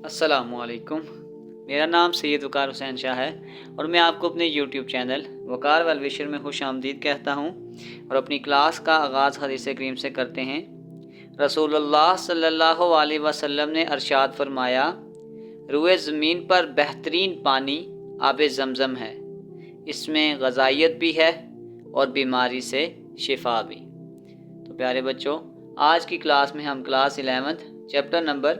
अस्सलामुअलैकुम। मेरा नाम सैयद वकार हुसैन शाह है और मैं आपको अपने यूट्यूब चैनल वकार वेलविशर में खुश आमदीद कहता हूँ और अपनी क्लास का आगाज़ हदीस करीम से करते हैं। रसूलुल्लाह सल्लल्लाहु अलैहि वसल्लम ने अरशाद फरमाया, रुए ज़मीन पर बेहतरीन पानी आब ज़मज़म है, इसमें ग़ज़ाइयत भी है और बीमारी से शिफा भी। तो प्यारे बच्चों, आज की क्लास में हम क्लास 11 चैप्टर नंबर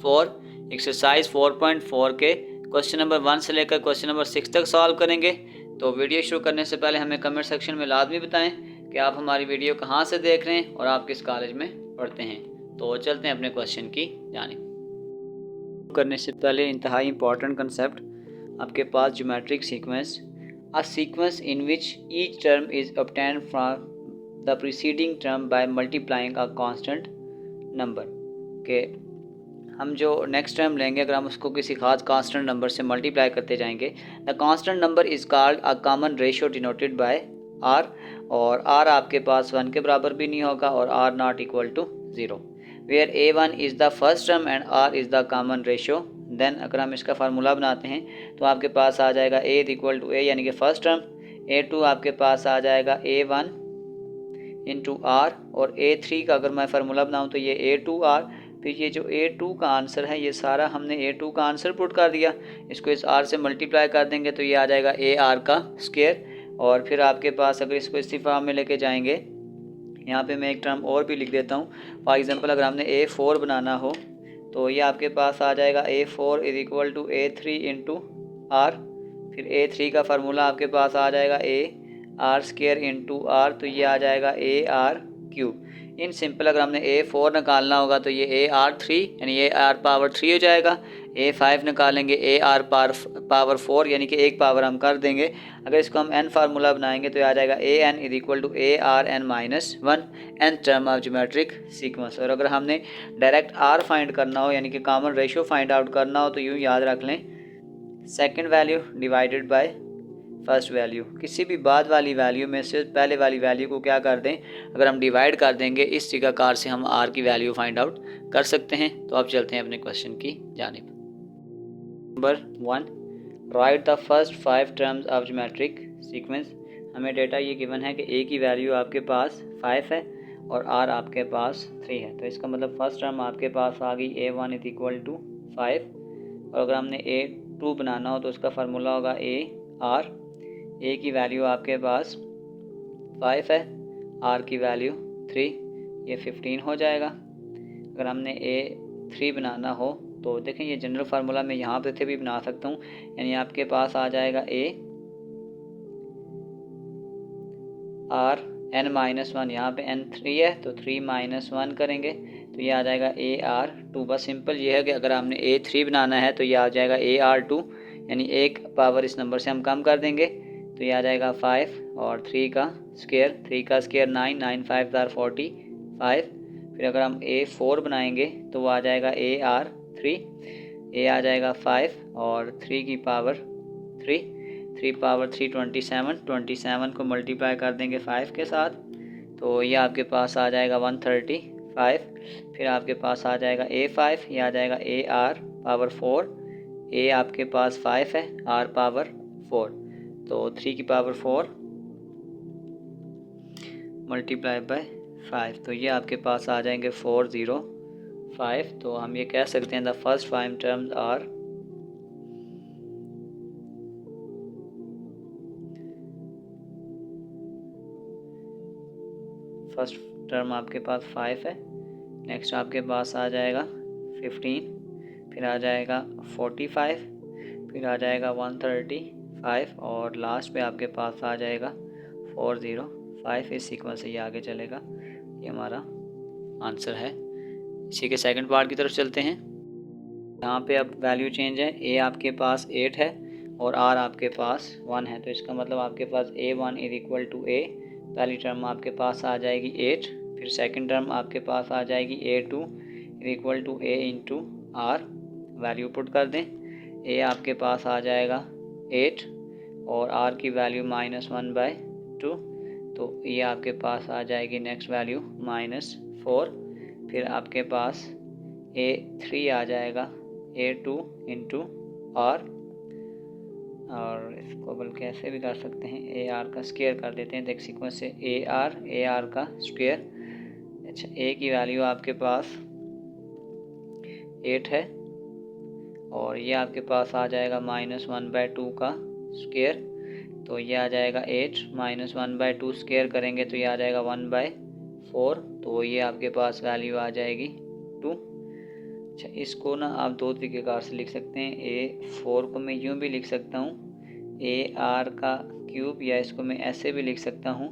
4 एक्सरसाइज 4.4 के क्वेश्चन नंबर 1 से लेकर क्वेश्चन नंबर 6 तक सॉल्व करेंगे। तो वीडियो शुरू करने से पहले हमें कमेंट सेक्शन में लाजमी बताएं कि आप हमारी वीडियो कहां से देख रहे हैं और आप किस कॉलेज में पढ़ते हैं। तो चलते हैं अपने क्वेश्चन की जानिब। करने से पहले इंतहाई इंपॉर्टेंट कंसेप्ट आपके पास geometric sequence, a sequence in which each term is obtained from the preceding term by multiplying a constant number. के हम जो नेक्स्ट टर्म लेंगे अगर हम उसको किसी खास कांस्टेंट नंबर से मल्टीप्लाई करते जाएंगे, the constant number is called a common ratio denoted by r, और आर आपके पास 1 के बराबर भी नहीं होगा और r not equal to 0, where A1 is the first term and r is the common ratio. Then अगर हम इसका फार्मूला बनाते हैं तो आपके पास आ जाएगा A इक्वल टू A यानी कि फर्स्ट टर्म, A2 आपके पास आ जाएगा A1 इंटू आर, और A3 का अगर मैं फार्मूला बनाऊँ तो ये A2R। फिर ये जो A2 का आंसर है ये सारा हमने A2 का आंसर पुट कर दिया, इसको इस R से मल्टीप्लाई कर देंगे तो ये आ जाएगा AR का स्क्वायर। और फिर आपके पास अगर इसको इसी फॉर्म में लेके जाएंगे, यहाँ पे मैं एक टर्म और भी लिख देता हूँ। फॉर एग्जांपल अगर हमने A4 बनाना हो तो ये आपके पास आ जाएगा A4 is equal to A3 into r. फिर A3 का फार्मूला आपके पास आ जाएगा AR स्क्वायर इंटू आर, तो ये आ जाएगा AR क्यूब। इन सिंपल अगर हमने A4 निकालना होगा तो ये AR3 यानी AR पावर 3 हो जाएगा। A5 निकालेंगे AR पावर 4 यानी कि एक पावर हम कर देंगे। अगर इसको हम n फार्मूला बनाएंगे तो आ जाएगा AN is equal to ARN-1 n term of geometric sequence. और अगर हमने डायरेक्ट R फाइंड करना हो यानी कि कॉमन रेशियो फाइंड आउट करना हो तो यूँ याद रख लें, second value divided by first value. किसी भी बाद वाली वैल्यू में से पहले वाली वैल्यू को क्या कर दें, अगर हम डिवाइड कर देंगे इस तरीक़ाकार से हम आर की वैल्यू फाइंड आउट कर सकते हैं। तो अब चलते हैं अपने क्वेश्चन की जानिब। Number 1, right the first 5 terms of geometric sequence. हमें डेटा ये गिवन है कि ए की वैल्यू आपके पास 5 है और आर आपके पास 3 है, तो इसका मतलब फर्स्ट टर्म आपके पास आ गई A1 इज इक्वल टू 5। और अगर हमने A2 बनाना हो तो उसका फार्मूला होगा AR। ए की वैल्यू आपके पास 5 है, आर की वैल्यू 3, ये 15 हो जाएगा। अगर हमने A3 बनाना हो तो देखें ये जनरल फार्मूला मैं यहाँ पे थे भी बना सकता हूँ, यानी आपके पास आ जाएगा ARn-1, यहाँ पे n3 है तो 3 - 1 करेंगे तो ये आ जाएगा AR2। बस सिंपल ये है कि अगर हमने A3 बनाना है तो ये आ जाएगा AR2, यानी एक पावर इस नंबर से हम कम कर देंगे तो ये आ जाएगा 5 और 3 का स्क्वायर 9, 9 5 = 45। फिर अगर हम A4 बनाएंगे तो वो आ जाएगा AR3, ए आ जाएगा 5 और 3 की पावर 3, 3 पावर 3 27 को मल्टीप्लाई कर देंगे 5 के साथ तो ये आपके पास आ जाएगा 135। फिर आपके पास आ जाएगा A5, ये आ जाएगा AR पावर 4, ए आपके पास 5 है, आर पावर 4, तो 3 की पावर 4 मल्टीप्लाई बाय 5, तो ये आपके पास आ जाएंगे 405। तो हम ये कह सकते हैं the first 5 terms are first term आपके पास 5 है, नेक्स्ट आपके पास आ जाएगा 15, फिर आ जाएगा 45, फिर आ जाएगा 135 और लास्ट पे आपके पास आ जाएगा 405। इस सीक्वेंस से ये आगे चलेगा, ये हमारा आंसर है। इसी के सेकंड पार्ट की तरफ चलते हैं। यहाँ पे अब वैल्यू चेंज है, ए आपके पास 8 है और आर आपके पास 1 है, तो इसका मतलब आपके पास A1 is equal to A, पहली टर्म आपके पास आ जाएगी 8, फिर सेकंड टर्म आपके पास आ जाएगी A2 is equal to A into r, value put कर दें, ए आपके पास आ जाएगा 8 और आर की वैल्यू -1/2, तो ये आपके पास आ जाएगी नेक्स्ट वैल्यू -4। फिर आपके पास A3 आ जाएगा A2 इंटू आर, और इसको बल्कि ऐसे भी कर सकते हैं, ए आर का स्क्वायर कर देते हैं। देख सीक्वेंस से ए आर का स्क्वायर। अच्छा, ए की वैल्यू आपके पास 8 है और ये आपके पास आ जाएगा -1/2 का स्क्वायर, तो ये आ जाएगा 8 -1/2 स्क्वायर करेंगे तो ये आ जाएगा 1/4, तो ये आपके पास वैल्यू आ जाएगी 2। अच्छा, इसको ना आप दो तरीक़ेकार से लिख सकते हैं। A4 को मैं यूँ भी लिख सकता हूँ AR का क्यूब, या इसको मैं ऐसे भी लिख सकता हूँ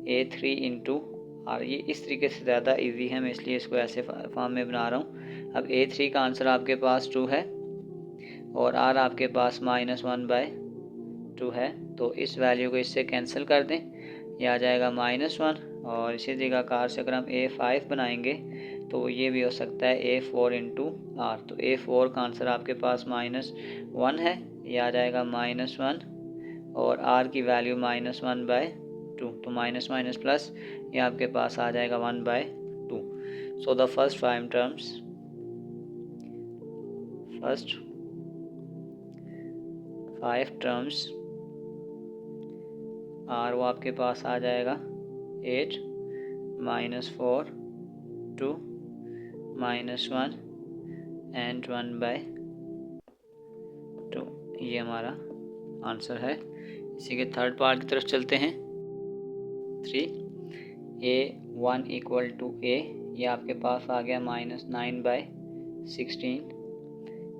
A3 इंटू आर। ये इस तरीके से ज़्यादा इजी है, मैं इसलिए इसको ऐसे फॉर्म में बना रहा हूँ। अब A3 का आंसर आपके पास 2 है और R आपके पास -1/2 है, तो इस वैल्यू को इससे कैंसिल कर दें, ये आ जाएगा -1। और इसी जगह कार से अगर हम A5 बनाएंगे तो ये भी हो सकता है A4 इंटू आर। तो A4 का आंसर आपके पास -1 है, ये आ जाएगा -1 और R की वैल्यू -1/2, तो माइनस माइनस प्लस, ये आपके पास आ जाएगा 1/2। So the first 5 terms are, वो आपके पास आ जाएगा 8 -4 2 -1 एंड 1/2। ये हमारा आंसर है। इसी के थर्ड पार्ट की तरफ चलते हैं। 3 A1 इक्वल टू A, ये आपके पास आ गया -9/16।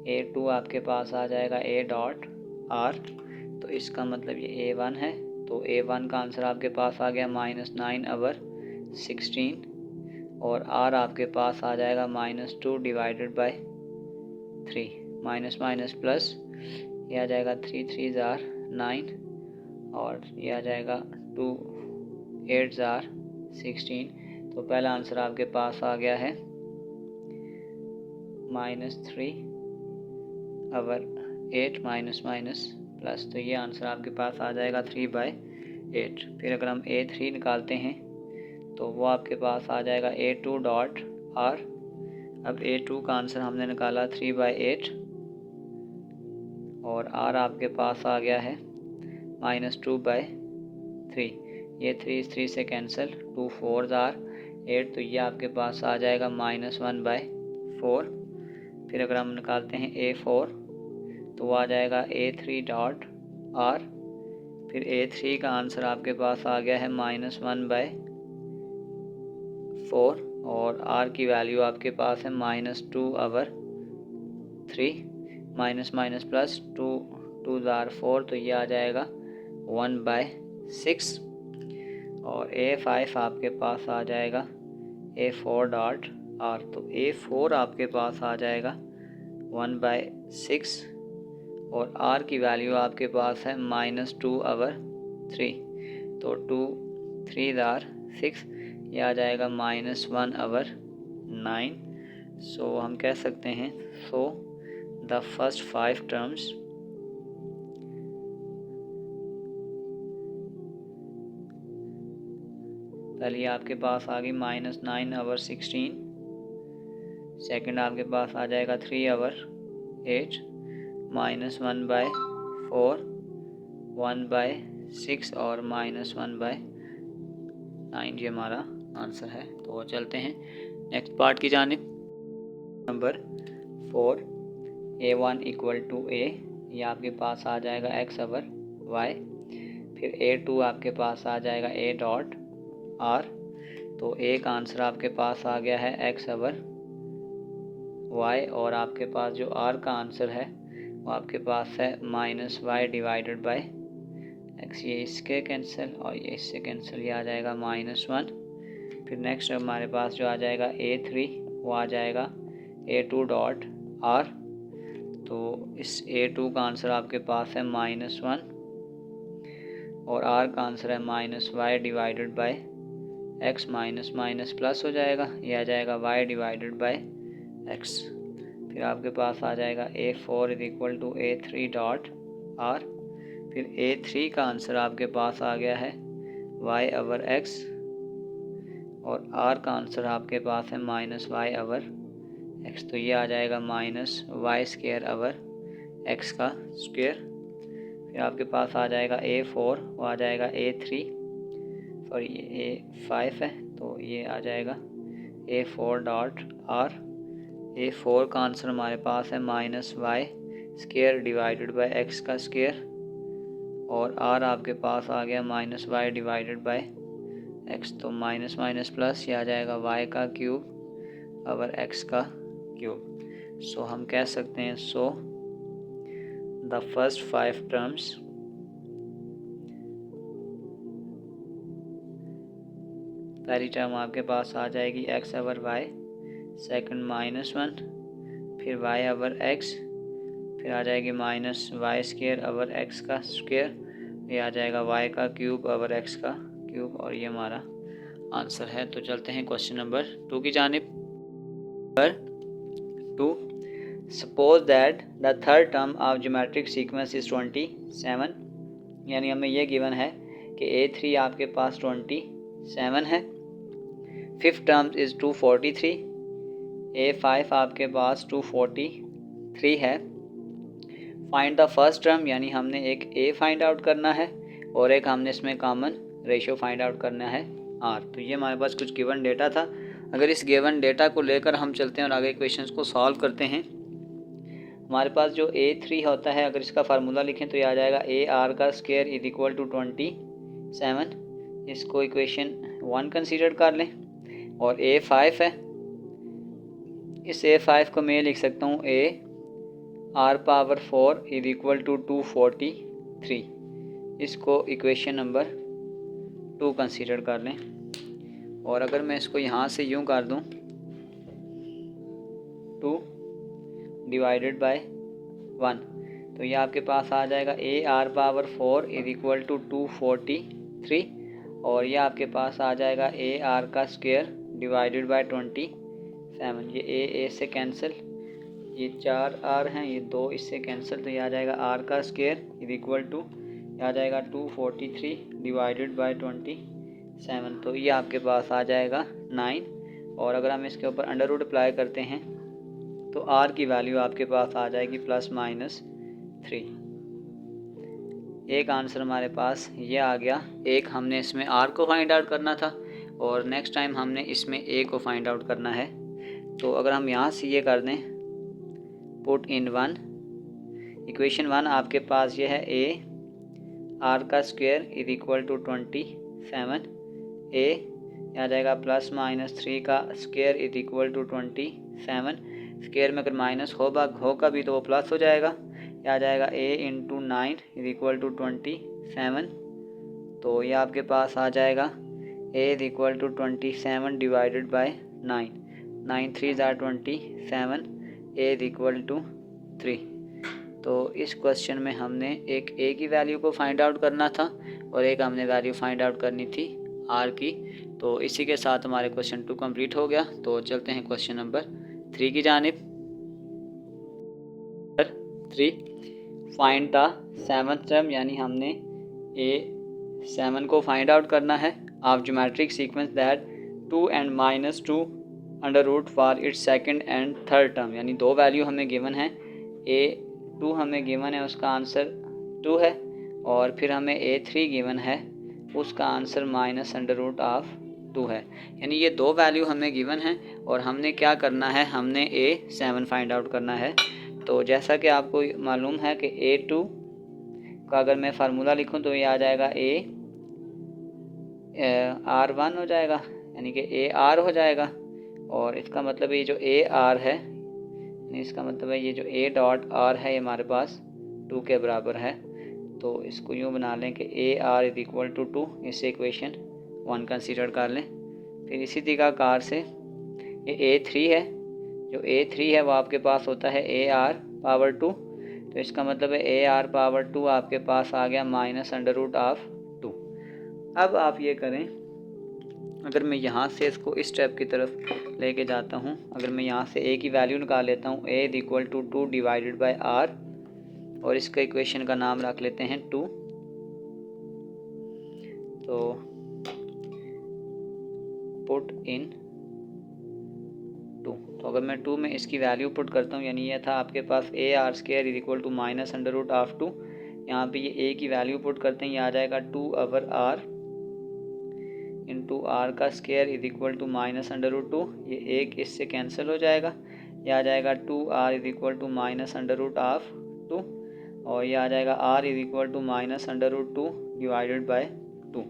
A2 आपके पास आ जाएगा A डॉट R, तो इसका मतलब ये A1 है, तो A1 का आंसर आपके पास आ गया -9/16 और R आपके पास आ जाएगा -2/3, माइनस माइनस प्लस, ये आ जाएगा 3 3 ज़ार 9 और ये आ जाएगा 2 8 ज़ार 16। तो पहला आंसर आपके पास आ गया है -3/8 माइनस माइनस प्लस, तो ये आंसर आपके पास आ जाएगा 3/8। फिर अगर हम A3 निकालते हैं तो वो आपके पास आ जाएगा A2 डॉट R। अब A2 का आंसर हमने निकाला 3/8 और R आपके पास आ गया है -2/3। ये 3 से कैंसिल, 2 4 ज़ार 8, तो ये आपके पास आ जाएगा -1/4। फिर अगर हम निकालते हैं A4 तो वो आ जाएगा A3 डॉट R। फिर A3 का आंसर आपके पास आ गया है -1/4 और R की वैल्यू आपके पास है -2/3, माइनस माइनस प्लस, 2 2 ज़ार 4, तो ये आ जाएगा 1/6। और A5 आपके पास आ जाएगा A4 डॉट R, तो A4 आपके पास आ जाएगा 1/6 और R की वैल्यू आपके पास है -2/3, तो 2 3 ज़ार 6, ये आ जाएगा -1/9। सो हम कह सकते हैं, सो द फर्स्ट 5 टर्म्स पहले आपके पास आ गई -9/16, सेकंड आपके पास आ जाएगा 3/8, -1/4, 1/6 और -1/9। ये हमारा आंसर है। तो चलते हैं नेक्स्ट पार्ट की जानिब। Number 4 A1 equal to A, ये आपके पास आ जाएगा x/y। फिर A2 आपके पास आ जाएगा A डॉट R, तो A का आंसर आपके पास आ गया है x/y और आपके पास जो R का आंसर है वो आपके पास है -y/x। ये इसके कैंसिल और ये इससे कैंसिल, ये आ जाएगा -1। फिर नेक्स्ट हमारे पास जो आ जाएगा A3, वो आ जाएगा A2 डॉट R, तो इस A2 का आंसर आपके पास है -1 और R का आंसर है -y/x, माइनस माइनस प्लस हो जाएगा, ये आ जाएगा y/x। फिर आपके पास आ जाएगा A4 equal to A3 dot R। फिर A3 का आंसर आपके पास आ गया है y/x और R का आंसर आपके पास है -y/x। एक्स, तो ये आ जाएगा minus y square over x का स्क्वायर। फिर आपके पास आ जाएगा A4, वो आ जाएगा A3, सॉरी ये A5 है, तो ये आ जाएगा A4 डॉट आर। A4 का आंसर हमारे पास है minus y square divided by x का स्क्वायर, और आर आपके पास आ गया minus y divided by x, तो माइनस माइनस प्लस, ये आ जाएगा वाई का क्यूब ओवर एक्स का क्यूब। सो हम कह सकते हैं सो द फर्स्ट 5 टर्म्स पहली टर्म आपके पास आ जाएगी एक्स ओवर वाई, सेकंड -1, फिर वाई ओवर एक्स, फिर आ जाएगी minus y square over x का स्क्वायर, ये आ जाएगा वाई का क्यूब ओवर एक्स का क्यूब, और ये हमारा आंसर है। तो चलते हैं क्वेश्चन नंबर 2 की जानिब। Number 2, suppose that the third term of geometric sequence is 27, यानी हमें यह गिवन है कि A3 आपके पास 27 है, फिफ्थ टर्म इज़ 243, A5 आपके पास 243 है। फाइंड द फर्स्ट टर्म, यानी हमने एक A फाइंड आउट करना है और एक हमने इसमें कॉमन रेशियो फाइंड आउट करना है R। तो ये हमारे पास कुछ गिवन डेटा था। अगर इस गिवन डेटा को लेकर हम चलते हैं और आगे क्वेश्चंस को सॉल्व करते हैं, हमारे पास जो A3 होता है, अगर इसका फार्मूला लिखें तो ये आ जाएगा AR का स्क्वायर इज इक्वल टू 27, इसको इक्वेशन 1 कंसीडर कर लें। और A5 है, इस A5 को मैं लिख सकता हूँ AR⁴ इज इक्वल टू 243, इसको इक्वेशन नंबर 2 कंसीडर कर लें। और अगर मैं इसको यहाँ से यूँ कर दूँ, 2 डिवाइडेड बाय 1, तो ये आपके पास आ जाएगा AR⁴ इज इक्वल टू 243, और ये आपके पास आ जाएगा AR का स्क्वायर डिवाइडेड बाय 27। ये A से कैंसिल, ये 4 R हैं, ये 2 इससे कैंसिल, तो ये आ जाएगा R का स्क्वायर इज इक्वल टू, ये आ जाएगा 243 डिवाइडेड बाय 27, तो ये आपके पास आ जाएगा 9। और अगर हम इसके ऊपर अंडर रूट अप्लाई करते हैं तो R की वैल्यू आपके पास आ जाएगी +-3। एक आंसर हमारे पास ये आ गया। एक हमने इसमें R को फाइंड आउट करना था और नेक्स्ट टाइम हमने इसमें A को फाइंड आउट करना है। तो अगर हम यहाँ से ये कर दें, पुट इन 1, इक्वेशन 1 आपके पास ये है AR का square is equal to 27, A आ जाएगा +-3 का square is equal to 27, square में अगर माइनस होगा भी तो वो प्लस हो जाएगा, ये आ जाएगा A into 9 is equal to 27, तो ये आपके पास आ जाएगा A is equal to 27 divided by 9, 9 3 ज़ार 27, A इज इक्वल टू 3। तो इस क्वेश्चन में हमने एक A की वैल्यू को फाइंड आउट करना था और एक हमने वैल्यू फाइंड आउट करनी थी R की। तो इसी के साथ हमारे क्वेश्चन 2 कंप्लीट हो गया। तो चलते हैं क्वेश्चन नंबर 3 की जानिब। 3, फाइंड द 7th टर्म, यानी हमने A7 को फाइंड आउट करना है of geometric sequence that 2 and -2 under root for its second and third term, यानी 2 वैल्यू हमें गिवन है। A2 हमें गिवन है, उसका आंसर 2 है, और फिर हमें A3 गिवन है, उसका आंसर -√2 है। यानी ये 2 वैल्यू हमें गिवन है और हमने क्या करना है, हमने A7 फाइंड आउट करना है। तो जैसा कि आपको मालूम है कि A2 का अगर मैं फार्मूला लिखूं तो ये आ जाएगा AR1 हो जाएगा, यानी कि AR हो जाएगा, और इसका मतलब ये जो AR है, इसका मतलब है ये जो A.R है, ये हमारे पास 2 के बराबर है। तो इसको यूँ बना लें कि AR इज इक्वल टू 2, इससे इक्वेशन 1 कंसीडर कर लें। फिर इसी तरीक़ाकार से ये A3 है, जो A3 है वो आपके पास होता है AR⁴, तो इसका मतलब है AR⁴ आपके पास आ गया -√2। अब आप ये करें, अगर मैं यहाँ से इसको इस स्टेप की तरफ लेके जाता हूँ, अगर मैं यहाँ से A की वैल्यू निकाल लेता हूँ, A is equal to 2 divided by R, और इसका इक्वेशन का नाम रख लेते हैं 2। तो पुट इन 2, तो अगर मैं 2 में इसकी वैल्यू पुट करता हूँ, यानी ये था आपके पास a r square is equal to minus under root of 2, यहाँ पे ये ए की वैल्यू पुट करते हैं, ये आ जाएगा 2 ओवर आर इंटू आर का square is equal to minus under root 2, ये एक इससे कैंसिल हो जाएगा, ये आ जाएगा 2 r is equal to minus under root of 2, और ये आ जाएगा r is equal to minus under root 2 divided by 2।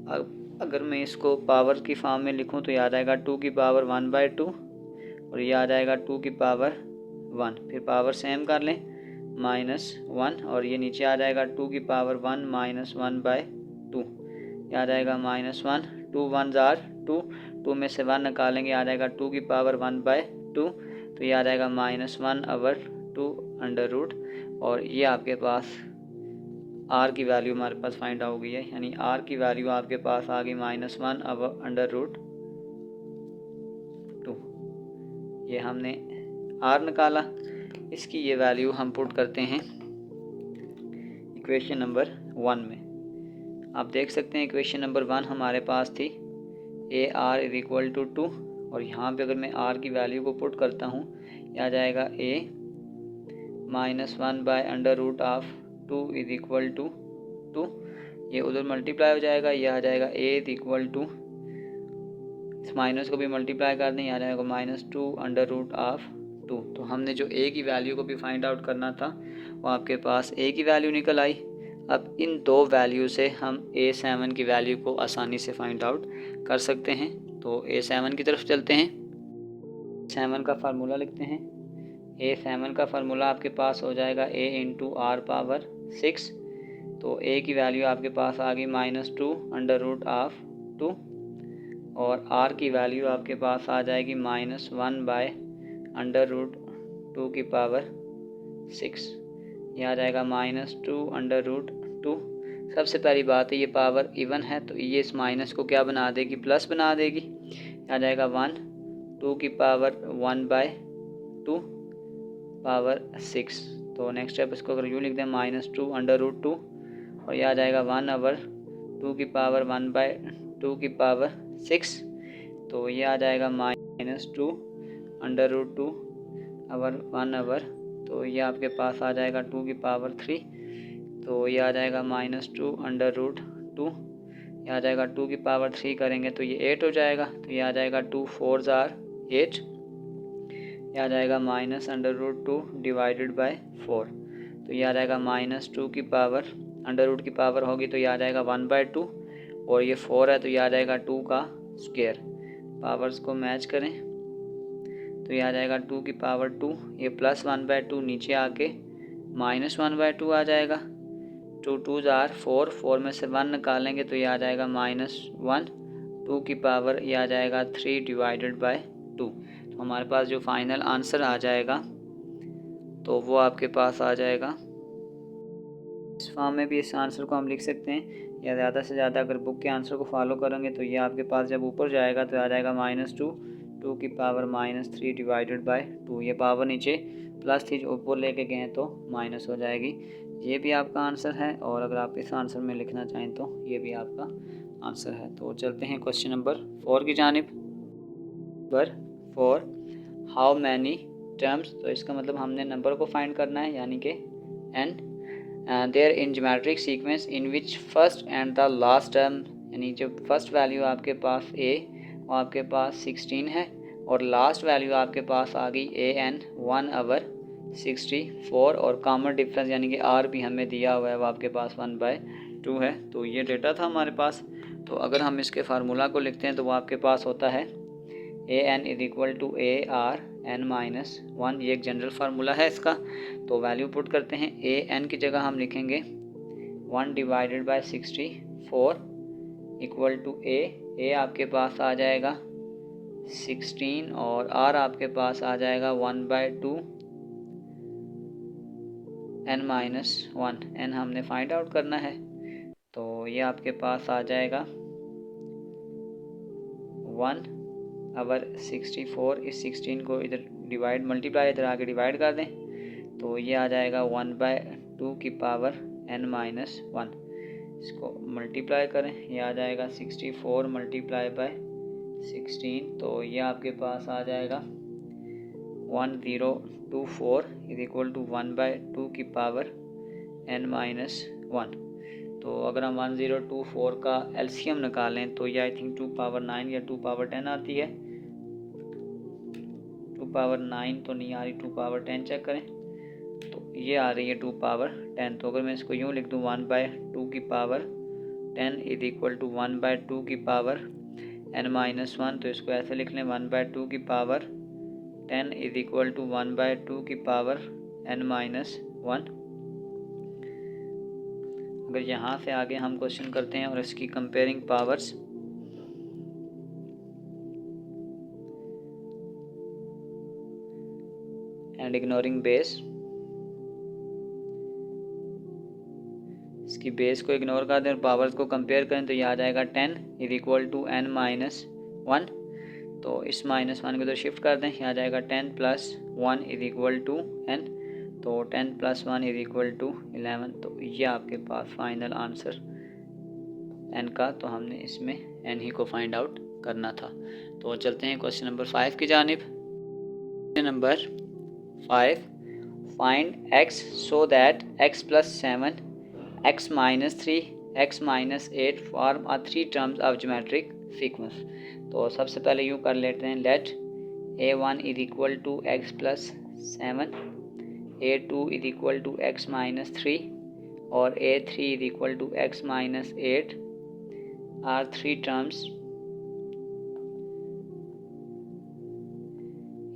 अब अगर मैं इसको पावर की फॉर्म में लिखूं तो ये आ जाएगा 2 की पावर 1/2, और ये आ जाएगा 2 की पावर 1, फिर पावर सेम कर लें -1, और ये नीचे आ जाएगा 2 की पावर 1 माइनस 1/2, ये आ जाएगा -1, 2 1 आर 2, 2 में से 1 निकालेंगे आ जाएगा 2 की पावर 1/2, तो ये आ जाएगा -1/2 अंडर रूट, और ये आपके पास आर की वैल्यू हमारे पास फाइंड आउट हो गई है, यानी आर की वैल्यू आपके पास आ गई -1/√2। ये हमने आर निकाला, इसकी ये वैल्यू हम पुट करते हैं इक्वेशन नंबर 1 में। आप देख सकते हैं इक्वेशन नंबर 1 हमारे पास थी a r is equal to 2, और यहाँ पे अगर मैं आर की वैल्यू को पुट करता हूँ, यह आ जाएगा ए -1/√2 इज इक्वल टू 2, ये उधर मल्टीप्लाई हो जाएगा, यह आ जाएगा ए इज इक्वल टू, इस माइनस को भी मल्टीप्लाई कर दें, यह आ जाएगा -2/√2। तो हमने जो ए की वैल्यू को भी फाइंड आउट करना था वो आपके पास ए की वैल्यू निकल आई। अब इन दो वैल्यू से हम A7 की वैल्यू को आसानी से फाइंड आउट कर सकते हैं। तो A7 की तरफ चलते हैं, 7 का फार्मूला लिखते हैं। A7 का फार्मूला आपके पास हो जाएगा A इंटू आर पावर 6, तो A की वैल्यू आपके पास आ गई -2/√2, और R की वैल्यू आपके पास आ जाएगी -1/√2 की पावर 6, यह आ जाएगा -2/√2। सबसे पहली बात है ये पावर इवन है, तो ये इस माइनस को क्या बना देगी, प्लस बना देगी, आ जाएगा 1, 2 की पावर 1/2 पावर 6। तो नेक्स्ट स्टेप इसको अगर यूँ लिख दें -2/√2, और यह आ जाएगा 1/2 की पावर 1/2 की पावर 6, तो ये आ जाएगा -2/√2 1/, तो ये आपके पास आ जाएगा 2 की पावर 3, तो ये आ जाएगा -2/√2, ये आ जाएगा 2 की पावर 3 करेंगे तो ये 8 हो जाएगा, तो ये आ जाएगा 2 4 आर 8, ये आ जाएगा -√2 डिवाइडेड बाय 4, तो ये आ जाएगा -2 की पावर अंडर की पावर होगी तो ये आ जाएगा 1/2, और ये 4 है तो ये आ जाएगा 2 का स्क्वायर। पावर्स को मैच करें तो ये आ जाएगा 2 की पावर 2, ये प्लस 1/2 नीचे आके -1/2 आ जाएगा, 2 2 आर 4, 4 में से 1 निकालेंगे तो ये आ जाएगा -1, 2 की पावर ये आ जाएगा 3 डिवाइडेड बाय 2। तो हमारे पास जो फाइनल आंसर आ जाएगा तो वो आपके पास आ जाएगा, इस फॉर्म में भी इस आंसर को हम लिख सकते हैं, या ज़्यादा से ज़्यादा अगर बुक के आंसर को फॉलो करेंगे तो ये आपके पास जब ऊपर जाएगा तो आ जाएगा -2, 2 की पावर -3 डिवाइडेड बाय 2, ये पावर नीचे प्लस थी जो ऊपर लेके गए तो माइनस हो जाएगी। ये भी आपका आंसर है, और अगर आप इस आंसर में लिखना चाहें तो ये भी आपका आंसर है। तो चलते हैं क्वेश्चन नंबर 4 की जानिब। नंबर 4, हाउ मैनी टर्म्स, तो इसका मतलब हमने नंबर को फाइंड करना है, यानी कि n there in geometric sequence in which first and the last term, यानी जो फर्स्ट वैल्यू आपके पास a वो आपके पास 16 है, और लास्ट वैल्यू आपके पास आ गई an 1/64, और कॉमन डिफरेंस यानी कि r भी हमें दिया हुआ है वो आपके पास 1/2 है। तो ये डेटा था हमारे पास। तो अगर हम इसके फार्मूला को लिखते हैं तो वो आपके पास होता है an is equal to AR n-1, ये एक जनरल फार्मूला है इसका। तो वैल्यू पुट करते हैं, an की जगह हम लिखेंगे 1 divided by 64 equal to a आपके पास आ जाएगा 16, और r आपके पास आ जाएगा 1/2 n-1, n हमने फाइंड आउट करना है, तो ये आपके पास आ जाएगा 1/64, इस 16 को इधर डिवाइड मल्टीप्लाई इधर आके डिवाइड कर दें तो ये आ जाएगा 1/2 की पावर n-1, इसको मल्टीप्लाई करें, ये आ जाएगा 64 मल्टीप्लाई बाय 16, तो ये आपके पास आ जाएगा 1024 इज इक्वल टू 1/2 की पावर n-1। तो अगर हम 1024 का एलसीएम निकालें तो ये आई थिंक 2 पावर 9 या 2 पावर 10 आती है। 2 पावर 9 तो नहीं आ रही, 2 पावर 10 चेक करें, तो ये आ रही है 2 पावर 10। तो अगर मैं इसको यूँ लिख दूँ 1/2 की पावर 10 इज इक्वल टू 1/2 की पावर n-1, तो इसको ऐसे लिख लें 1/2 की पावर 10 इज इक्वल टू 1/2 की पावर n-1। अगर यहाँ से आगे हम क्वेश्चन करते हैं और इसकी comparing powers, and ignoring base, इसकी बेस को इग्नोर कर दें और पावर्स को कंपेयर करें तो ये आ जाएगा 10 इज इक्वल टू n-1। तो इस -1 को इधर शिफ्ट कर दें, यहाँ आ जाएगा 10 + 1 इज इक्वल टू n। तो 10 + 1 इज इक्वल टू 11। तो ये आपके पास फाइनल आंसर n का, तो हमने इसमें n ही को फाइंड आउट करना था। तो चलते हैं क्वेश्चन नंबर 5 की जानिब। Question number 5, find x so that x + 7, x - 3, x - 8 form a 3 terms of geometric sequence. तो सबसे पहले यूँ कर लेते हैं, let a1 is equal to x + 7, a2 is equal to x - 3 और a3 is equal to x - 8 are 3 terms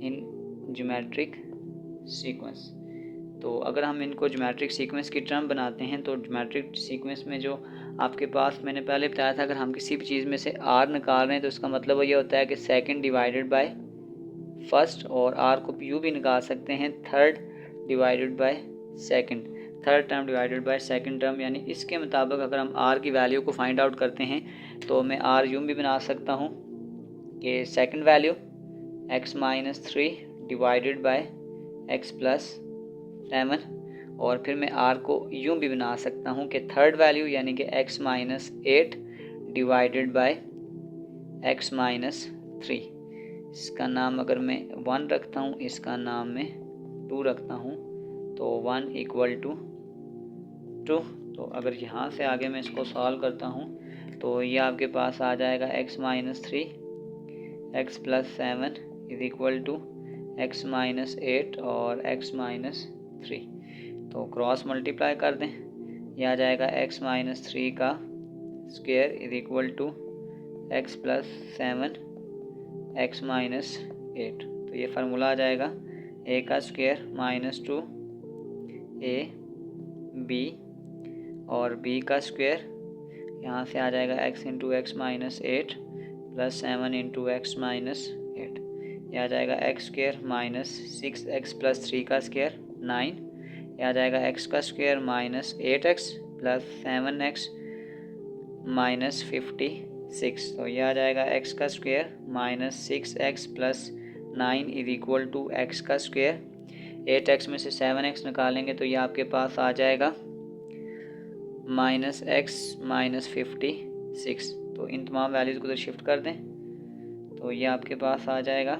in geometric sequence. तो अगर हम इनको ज्योमेट्रिक सीक्वेंस की टर्म बनाते हैं तो ज्योमेट्रिक सीक्वेंस में जो आपके पास मैंने पहले बताया था, अगर हम किसी भी चीज़ में से r निकाल रहे हैं तो इसका मतलब ये होता है कि सेकंड डिवाइडेड बाय फर्स्ट, और r को यूँ भी निकाल सकते हैं third divided by second, third term divided by second term. यानी इसके मुताबिक अगर हम r की वैल्यू को फाइंड आउट करते हैं तो मैं r यूँ भी बना सकता हूँ कि second value x - 3 divided by x + 7, और फिर मैं r को यूँ भी बना सकता हूँ कि थर्ड वैल्यू यानी कि x - 8 डिवाइडेड बाय x - 3। इसका नाम अगर मैं 1 रखता हूँ, इसका नाम मैं 2 रखता हूँ, तो 1 = 2। तो अगर यहाँ से आगे मैं इसको सॉल्व करता हूँ तो ये आपके पास आ जाएगा x - 3, x + 7 is equal to x - 8 और x - 3। तो क्रॉस मल्टीप्लाई कर दें, यह आ जाएगा x - 3 का square is equal to x + 7 x - 8। तो ये फार्मूला आ जाएगा a का स्क्वायर -2 ab और b का स्क्वायर, यहाँ से आ जाएगा x × x - 8 + 7 × x - 8। यह आ जाएगा x² -6x + 3 का स्क्वायर 9। यह आ जाएगा x का स्क्वायर -8x + 7x - 56। तो यह आ जाएगा x का square -6x + 9 is equal to x का स्क्वायर। 8x में से 7x निकालेंगे तो ये आपके पास आ जाएगा -x - 56। तो इन तमाम वैल्यूज़ को तो शिफ्ट कर दें तो ये आपके पास आ जाएगा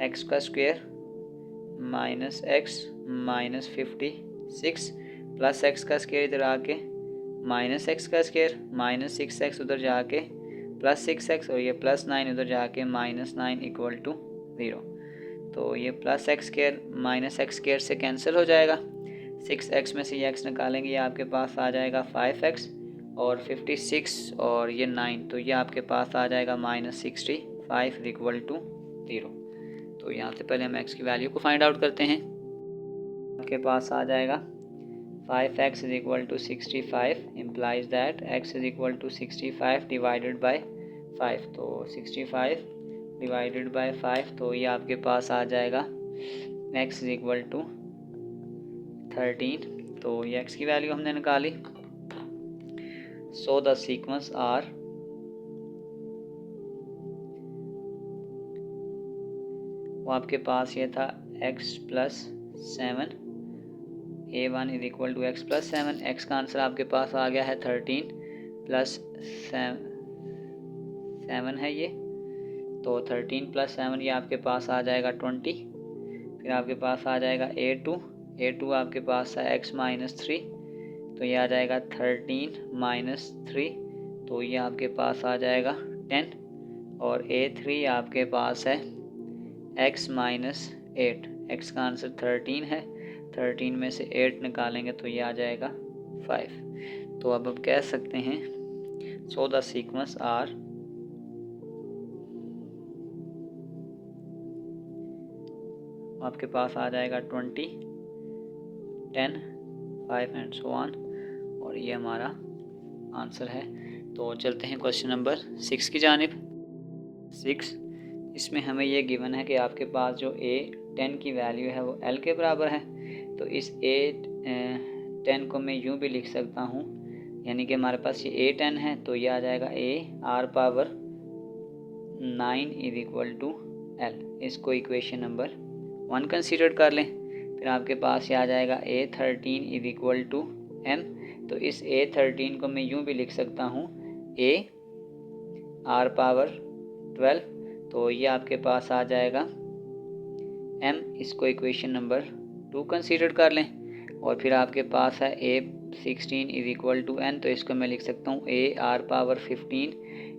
x का स्क्वायर -x - 56 प्लस x का स्क्वायर इधर आके -x का स्क्वायर -6x उधर जाके +6x और ये +9 उधर जाके -9 इक्वल टू 0। तो ये +x² -x² से कैंसिल हो जाएगा। 6x में से ये x निकालेंगे, ये आपके पास आ जाएगा 5x और 56 और ये 9, तो ये आपके पास आ जाएगा -65 इक्वल टू 0। तो यहाँ से पहले हम x की वैल्यू को फाइंड आउट करते हैं। आपके पास आ जाएगा 5x = 65 implies that x = 65 divided by 5। तो 65 डिवाइडेड बाय 5, तो ये आपके पास आ जाएगा x = 13। तो ये x की वैल्यू हमने निकाली। सो द सीक्वेंस आर वो आपके पास ये था x + 7, a1 = x + 7। x का आंसर आपके पास आ गया है 13 + 7 है ये। तो 13 + 7 ये आपके पास आ जाएगा 20। फिर आपके पास आ जाएगा a2 आपके पास है x - 3, तो ये आ जाएगा 13 - 3, तो ये आपके पास आ जाएगा 10। और a3 आपके पास है x - 8, x का आंसर 13 है, 13 में से 8 निकालेंगे तो ये आ जाएगा 5। तो अब हम कह सकते हैं सो द सीक्वेंस आर आपके पास आ जाएगा 20, 10, 5 एंड सो ऑन, और ये हमारा आंसर है। तो चलते हैं क्वेश्चन नंबर 6 की जानिब। 6, इसमें हमें ये गिवन है कि आपके पास जो a10 की वैल्यू है वो l के बराबर है। तो इस a10 को मैं यूँ भी लिख सकता हूँ, यानी कि हमारे पास ये a10 है, तो ये आ जाएगा a⁴ 9 = l। इसको इक्वेशन नंबर 1 कंसीडर कर लें। फिर आपके पास ये आ जाएगा a13 = m। तो इस a13 को मैं यूँ भी लिख सकता हूँ a⁴ 12, तो ये आपके पास आ जाएगा m। इसको इक्वेशन नंबर 2 कंसीडर कर लें। और फिर आपके पास है a16 = n, तो इसको मैं लिख सकता हूँ a⁴ 15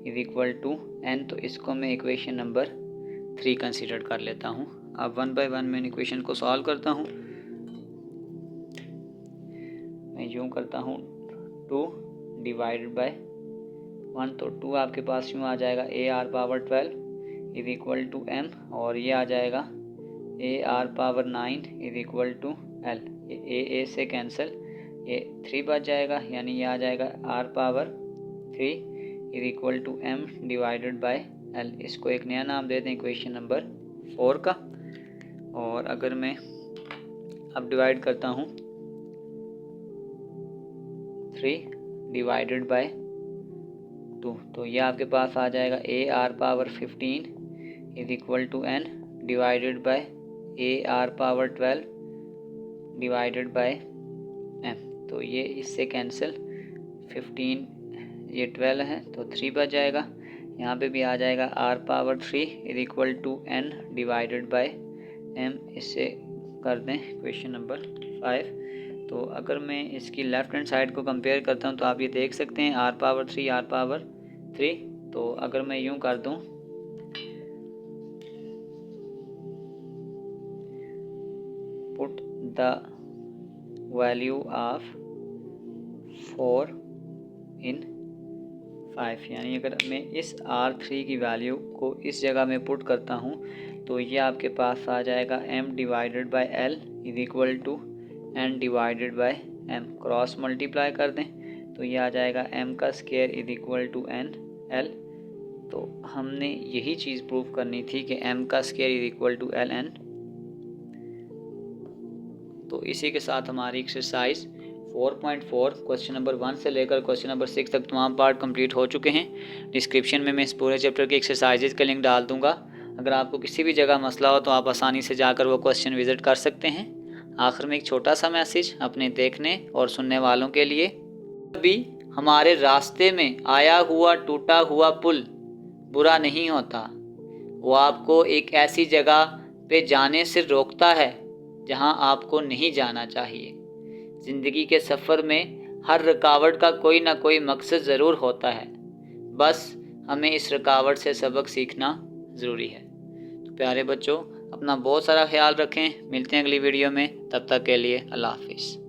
= n, तो इसको मैं इक्वेशन नंबर 3 कंसीडर कर लेता हूँ। अब 1 बाय 1 मैं इक्वेशन को सॉल्व करता हूँ। मैं यूँ करता हूँ 2 / 1, तो 2 आपके पास यूँ आ जाएगा a⁴ 12 = m, और ये आ जाएगा a⁴ 9 = l। ये a से कैंसिल, ये 3 बच जाएगा, यानी ये आ जाएगा r⁴ 3 = m / l। इसको एक नया नाम दे दें इक्वेशन नंबर 4 का। और अगर मैं अब डिवाइड करता हूँ 3 / 2, तो ये आपके पास आ जाएगा a⁴ 15 = n divided by a⁴ 12 divided by m। तो ये इससे कैंसिल, 15 ये 12 है, तो 3 बच जाएगा। यहाँ पे भी आ जाएगा r⁴ 3 = n divided by m। इससे कर दें क्वेश्चन नंबर 5। तो अगर मैं इसकी लेफ़्ट हैंड साइड को कंपेयर करता हूँ तो आप ये देख सकते हैं r⁴ 3। तो अगर मैं यूँ कर दूँ put the value of 4 in 5, यानी अगर मैं इस r3 की वैल्यू को इस जगह में पुट करता हूँ तो ये आपके पास आ जाएगा m divided by l = n divided by m। Cross multiply कर दें तो ये आ जाएगा m का स्क्वायर = n l। तो हमने यही चीज़ प्रूव करनी थी कि m का स्क्वायर = l n। तो इसी के साथ हमारी एक्सरसाइज 4.4 क्वेश्चन नंबर 1 से लेकर क्वेश्चन नंबर 6 तक तमाम पार्ट कंप्लीट हो चुके हैं। डिस्क्रिप्शन में मैं इस पूरे चैप्टर की एक्सरसाइजेज का लिंक डाल दूंगा। अगर आपको किसी भी जगह मसला हो तो आप आसानी से जाकर वो क्वेश्चन विज़िट कर सकते हैं। आखिर में एक छोटा सा मैसेज अपने देखने और सुनने वालों के लिए, अभी हमारे रास्ते में आया हुआ टूटा हुआ पुल बुरा नहीं होता, वो आपको एक ऐसी जगह पे जाने से रोकता है जहां आपको नहीं जाना चाहिए। ज़िंदगी के सफ़र में हर रुकावट का कोई ना कोई मकसद ज़रूर होता है, बस हमें इस रुकावट से सबक सीखना ज़रूरी है। तो प्यारे बच्चों, अपना बहुत सारा ख्याल रखें। मिलते हैं अगली वीडियो में, तब तक के लिए अल्लाह हाफिज़।